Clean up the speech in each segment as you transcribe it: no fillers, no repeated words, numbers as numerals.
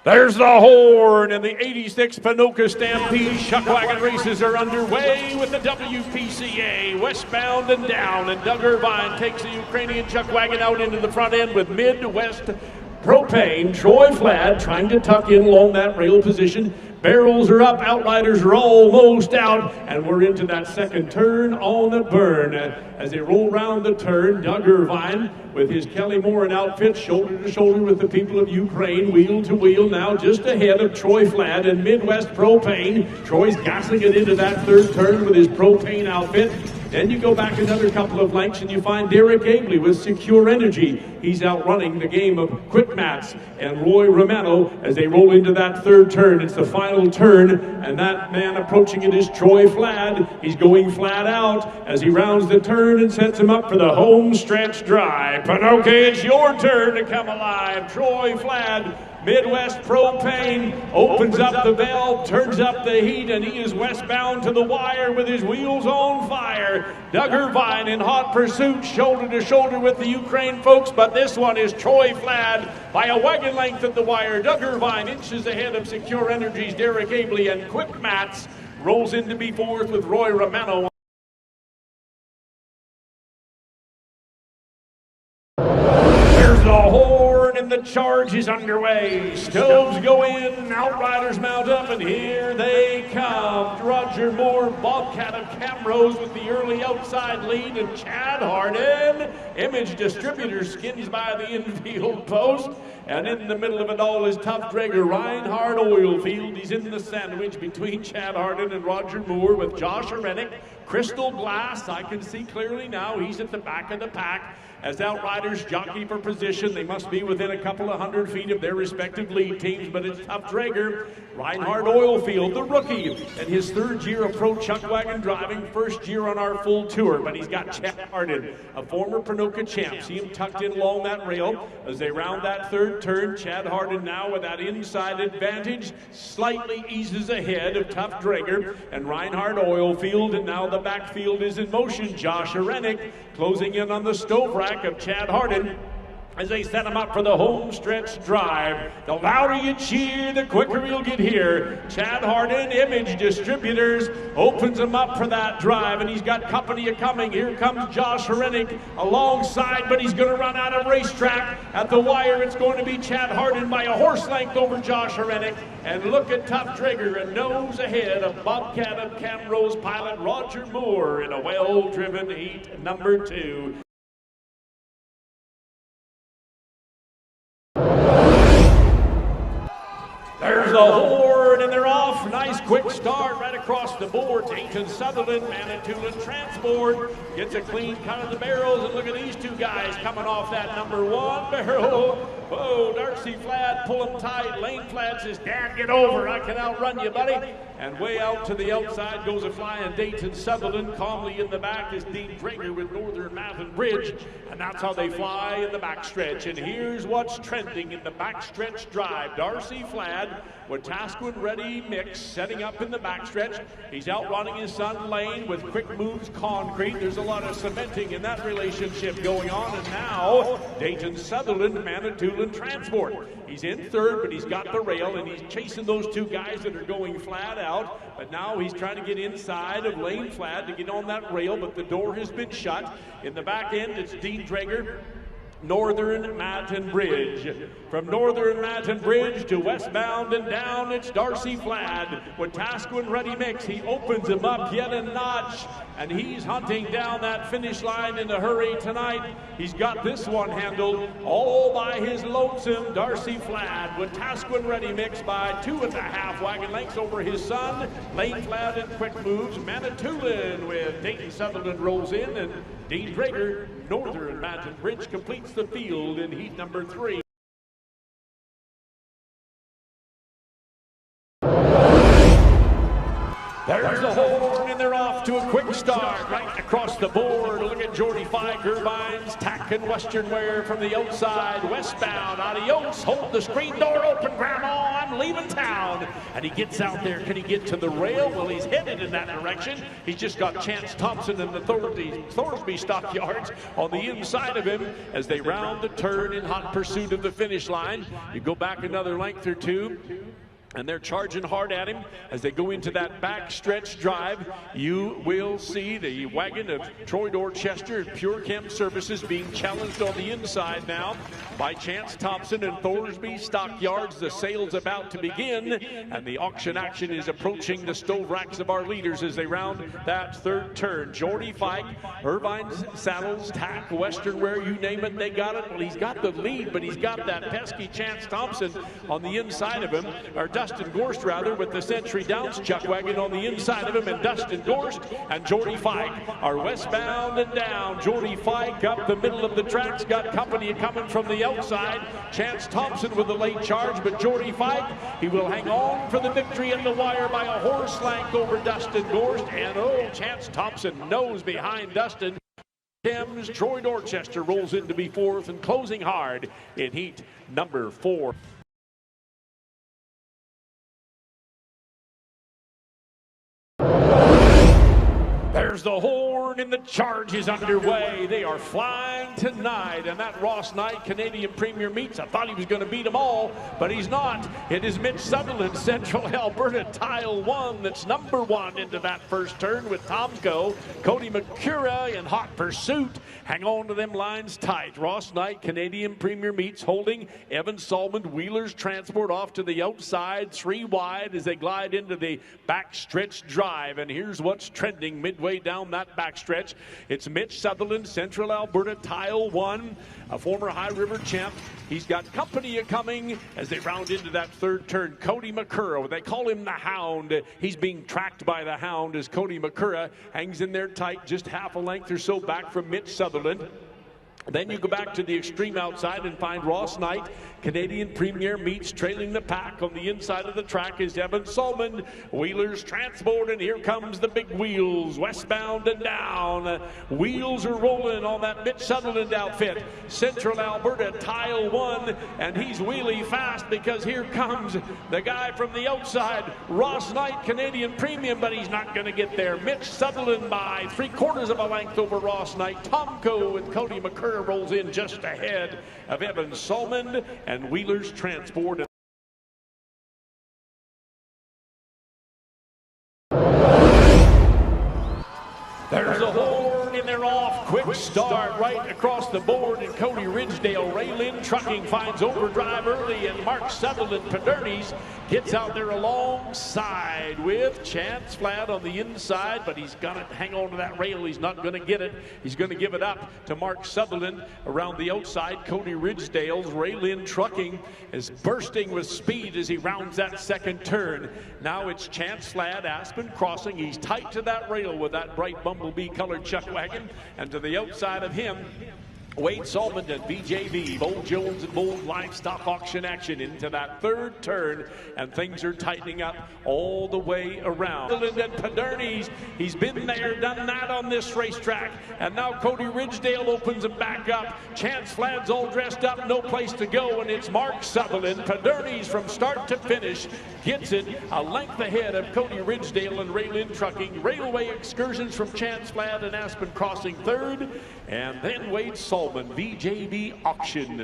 There's the horn, and the 86 Ponoka Stampede Shuckwagon races are underway with the WPCA westbound and down, and Doug Irvine takes the Ukrainian Shuckwagon out into the front end with Midwest Propane. Troy Flad trying to tuck in along that rail position. Barrels are up, outriders are almost out, and we're into that second turn on the burn. As they roll around the turn, Doug Irvine with his Kelly Moran outfit, shoulder to shoulder with the people of Ukraine, wheel to wheel now just ahead of Troy Flad and Midwest Propane. Troy's gassing it into that third turn with his propane outfit. Then you go back another couple of lengths and you find Derek Abley with Secure Energy. He's outrunning the game of Quick Mats and Roy Romano as they roll into that third turn. It's the final turn, and that man approaching it is Troy Flad. He's going flat out as he rounds the turn and sets him up for the home stretch drive. Ponoka, it's your turn to come alive. Troy Flad, Midwest Propane opens up the valve, turns up the heat, and he is westbound to the wire with his wheels on fire. Doug Irvine in hot pursuit, shoulder to shoulder with the Ukraine folks, but this one is Troy Flad by a wagon length at the wire. Doug Irvine inches ahead of Secure Energy's Derek Abley, and Quick Mats rolls in to be fourth with Roy Romano. There's the horn, and the charge is underway. Stoves go in, outriders mount up, and here they come. Roger Moore, Bobcat of Camrose with the early outside lead, and Chad Harden. Image Distributors skins by the infield post. And in the middle of it all is Tough Dragger Reinhard Oilfield. He's in the sandwich between Chad Harden and Roger Moore with Josh Arenick. Crystal Glass, I can see clearly now, he's at the back of the pack. As outriders jockey for position, they must be within a couple of 100 feet of their respective lead teams, but it's Tough Dragger, Reinhard Oilfield, the rookie, and his third year of pro chuckwagon driving, first year on our full tour, but he's got Chad Harden, a former Ponoka champ. See him tucked in along that rail as they round that third turn. Chad Harden now with that inside advantage, slightly eases ahead of Tough Dragger and Reinhard Oilfield, and now the backfield is in motion. Josh Arenick closing in on the stove rack of Chad Harden as they set him up for the home stretch drive. The louder you cheer, the quicker he'll get here. Chad Harden, Image Distributors, opens him up for that drive, and he's got company coming. Here comes Josh Arenick alongside, but he's going to run out of racetrack. At the wire, it's going to be Chad Harden by a horse length over Josh Arenick. And look at Tough Dragger, a nose ahead of Bobcat of Camrose pilot Roger Moore in a well-driven heat number 2. There's the horn, and they're off. Nice quick start right across the board. Dayton Sutherland, Manitoulin Transport, gets a clean cut of the barrels, and look at these two guys coming off that number 1 barrel. Whoa, Darcy Flad, pull him tight. Lane Flad says, Dad, get over. I can outrun you, buddy. And way out to the outside goes a flying Dayton Sutherland. Calmly in the back is Dean Drager with Northern Mountain Bridge. And that's how they fly in the backstretch. And here's what's trending in the backstretch drive. Darcy Flad with Tasquin Ready Mix setting up in the backstretch. He's outrunning his son Lane with Quick Moves Concrete. There's a lot of cementing in that relationship going on. And now Dayton Sutherland, Manitoulin Transport. He's in third, but he's got the rail, and he's chasing those two guys that are going flat out. But now he's trying to get inside of Lane Flad to get on that rail, but the door has been shut. In the back end, it's Dean Drager, Northern Mountain Bridge. From Northern Mountain Bridge to westbound and down, it's Darcy Flad with Tasquin Ready Mix. He opens him up yet a notch, and he's hunting down that finish line in a hurry tonight. He's got this one handled all by his lonesome. Darcy Flad with Tasquin Ready Mix by 2.5 wagon lengths over his son. Lane Flad in Quick Moves. Manitoulin with Dayton Sutherland rolls in, and Dean Drager, Northern Mountain Bridge, completes the field in heat number 3. There's the horn, and they're off to a quick start right across the board. Look at Jordy Fike, Irvine's tack and Western wear from the outside, westbound. Adios, hold the screen door open, Grandma, I'm leaving town. And he gets out there. Can he get to the rail? Well, he's headed in that direction. He's just got Chance Thompson and the Thorsby stockyards on the inside of him as they round the turn in hot pursuit of the finish line. You go back another length or two, and they're charging hard at him as they go into that backstretch drive. You will see the wagon of Troy Dorchester and Pure Chem Services being challenged on the inside now by Chance Thompson and Thorsby Stockyards. The sale's about to begin, and the auction action is approaching the stove racks of our leaders as they round that third turn. Jordy Fike, Irvine's saddles, tack, Western wear, you name it, they got it. Well, he's got the lead, but he's got that pesky Chance Thompson on the inside of him, or Dustin Gorst rather, with the Century Downs chuck wagon on the inside of him, and Dustin Gorst and Jordy Fike are westbound and down. Jordy Fike up the middle of the tracks, got company coming from the outside. Chance Thompson with the late charge, but Jordy Fike, he will hang on for the victory at the wire by a horse length over Dustin Gorst, and oh, Chance Thompson nose behind Dustin. Thames, Troy Dorchester rolls in to be fourth and closing hard in heat number 4. There's the horn and the charge is underway. They are flying tonight, and that Ross Knight Canadian Premier Meats, I thought he was going to beat them all, but he's not. It is Mitch Sutherland, Central Alberta Tile 1, that's number 1 into that first turn with Tomko. Cody McCura in hot pursuit. Hang on to them lines tight. Ross Knight Canadian Premier Meats holding Evan Salmond Wheeler's Transport off to the outside, 3 wide as they glide into the backstretch drive. And here's what's trending midway down that backstretch. It's Mitch Sutherland, Central Alberta Tile 1, a former High River champ. He's got company coming as they round into that third turn. Cody McCura, they call him the Hound. He's being tracked by the Hound as Cody McCura hangs in there tight, just half a length or so back from Mitch Sutherland. Then you go back to the extreme outside and find Ross Knight, Canadian Premier Meats, trailing the pack. On the inside of the track is Evan Salmond, Wheeler's Transport, and here comes the big wheels, westbound and down. Wheels are rolling on that Mitch Sutherland outfit. Central Alberta Tile 1, and he's wheelie fast because here comes the guy from the outside, Ross Knight, Canadian Premium, but he's not going to get there. Mitch Sutherland by 3/4 of a length over Ross Knight. Tomko with Cody McCura rolls in just ahead of Evan Salmond and Wheeler's Transport. There's a horn and they're off. Quick start right across the board, and Cody Ridgedale. Raylin Trucking finds overdrive early, and Mark Sutherland Padernes gets out there alongside with Chance Flat on the inside, but he's got to hang on to that rail. He's not going to get it. He's going to give it up to Mark Sutherland around the outside. Cody Ridgedale's Raylin Trucking is bursting with speed as he rounds that second turn. Now it's Chance Flat, Aspen Crossing. He's tight to that rail with that bright bumblebee colored chuck wagon, and to the outside of him, Wade Salmond and BJV, Bold Jones and Bold Livestock auction action into that third turn, and things are tightening up all the way around. And Padernes, he's been there, done that on this racetrack, and now Cody Ridgedale opens him back up. Chance Flad's all dressed up, no place to go, and it's Mark Sutherland. Padernes from start to finish gets it a length ahead of Cody Ridgedale and Raylin Trucking. Railway Excursions from Chance Flad and Aspen Crossing third, and then Wade Salmond, VJB Auction.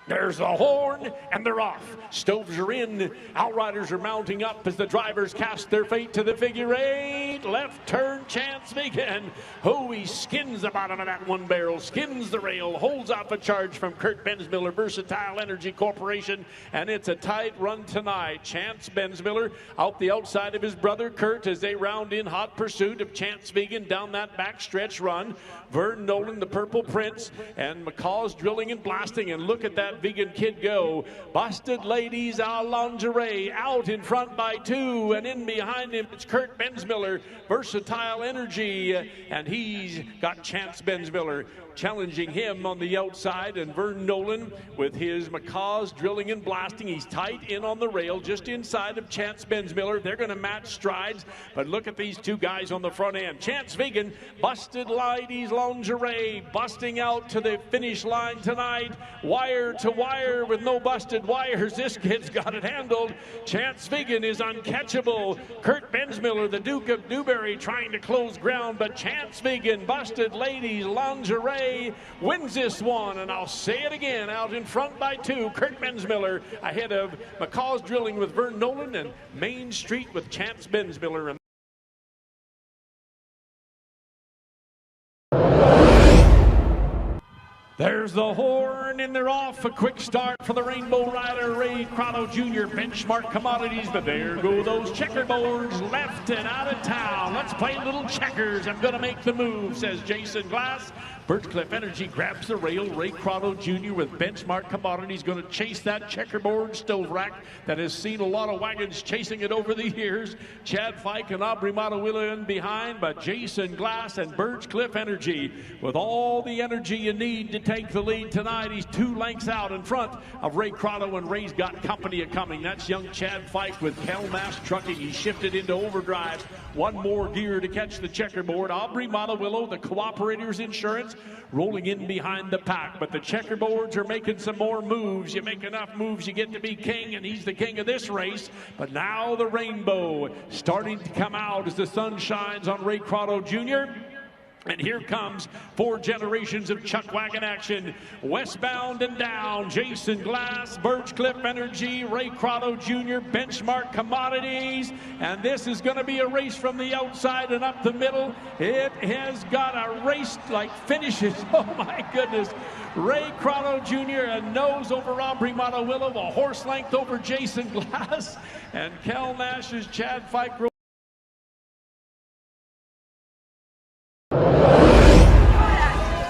There's the horn, and they're off. Stoves are in. Outriders are mounting up as the drivers cast their fate to the figure 8. Left turn, Chance begin. Oh, he skins the bottom of that one barrel, skins the rail, holds off a charge from Kurt Bensmiller, Versatile Energy Corporation, and it's a tight run tonight. Chance Bensmiller out the outside of his brother Kurt as they round in hot pursuit of Chance Vegan down that backstretch run. Vern Nolan, the Purple Prince, and McCaw's drilling and blasting, and look at that Vegan kid go. Busted Ladies a Lingerie out in front by 2, and in behind him it's Kurt Bensmiller, Versatile Energy, and he's got Chance Bensmiller. challenging him on the outside, and Vern Nolan with his Macaws drilling and blasting. He's tight in on the rail, just inside of Chance Bensmiller. They're going to match strides, but look at these two guys on the front end. Chance Vegan, Busted Ladies Lingerie, busting out to the finish line tonight. Wire to wire with no busted wires. This kid's got it handled. Chance Vegan is uncatchable. Kurt Bensmiller, the Duke of Newbury, trying to close ground, but Chance Vegan, Busted Ladies Lingerie, wins this one. And I'll say it again, out in front by 2. Kurt Bensmiller ahead of McCaw's Drilling with Vern Nolan and Main Street with Chance Bensmiller. There's the horn, and they're off. A quick start for the Rainbow Rider, Ray Crotto Jr. Benchmark Commodities, but there go those checkerboards, left and out of town. Let's play little checkers. I'm going to make the move, says Jason Glass. Birchcliff Energy grabs the rail. Ray Crotto Jr. with Benchmark Commodities going to chase that checkerboard stove rack that has seen a lot of wagons chasing it over the years. Chad Fike and Aubrey Matawilla in behind, but Jason Glass and Birchcliff Energy with all the energy you need to take the lead tonight. He's 2 lengths out in front of Ray Crotto, and Ray's got company coming. That's young Chad Fike with Kelmass Trucking. He shifted into overdrive. 1 more gear to catch the checkerboard. Aubrey Matawillo, the Cooperators Insurance, rolling in behind the pack, but the checkerboards are making some more moves. You make enough moves, you get to be king, and he's the king of this race. But now the rainbow starting to come out as the sun shines on Ray Crotto Jr. And here comes 4 generations of chuck wagon action. Westbound and down, Jason Glass, Birchcliff Energy, Ray Crotto Jr., Benchmark Commodities. And this is going to be a race from the outside and up the middle. It has got a race-like finishes. Oh, my goodness. Ray Crotto Jr. a nose over Aubrey Matawillo, a horse length over Jason Glass. And Kel Nash's Chad Fike.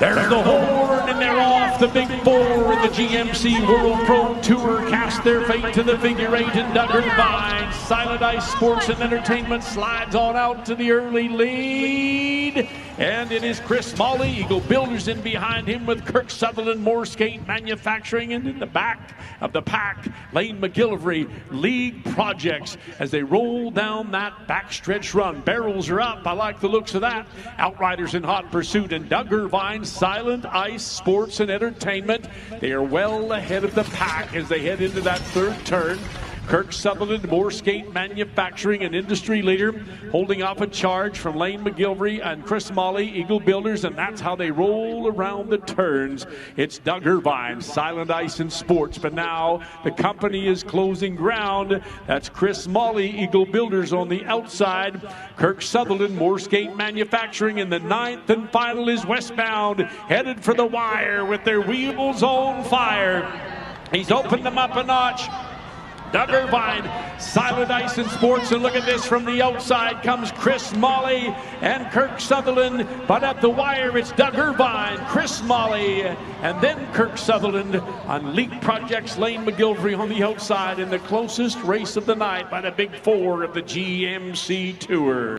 There's the horn, and they're off. The big 4 in the GMC World Pro Tour cast their fate to the figure 8 in Duggar Vine. Silent Ice Sports and Entertainment slides on out to the early lead. And it is Chris Molly, Eagle Builders in behind him with Kirk Sutherland, MORSKATE Manufacturing, and in the back of the pack, Lane McGillivray, League Projects, as they roll down that backstretch run. Barrels are up. I like the looks of that. Outriders in hot pursuit, and Duggar Vine, Silent Ice Sports and Entertainment. They are well ahead of the pack as they head into that 3rd turn. Kirk Sutherland, MORSKATE Manufacturing, an industry leader, holding off a charge from Lane McGillivray and Chris Molly, Eagle Builders, and that's how they roll around the turns. It's Duggar Vine, Silent Ice and Sports, but now the company is closing ground. That's Chris Molly, Eagle Builders on the outside. Kirk Sutherland, MORSKATE Manufacturing in the 9th, and final is Westbound, headed for the wire with their wheels on fire. He's opened them up a notch. Duggar Vine, Silent Ice and Sports, and look at this, from the outside comes Chris Molly and Kirk Sutherland, but at the wire it's Duggar Vine, Chris Molly, and then Kirk Sutherland on League Projects, Lane McGillivray on the outside in the closest race of the night by the big 4 of the GMC Tour.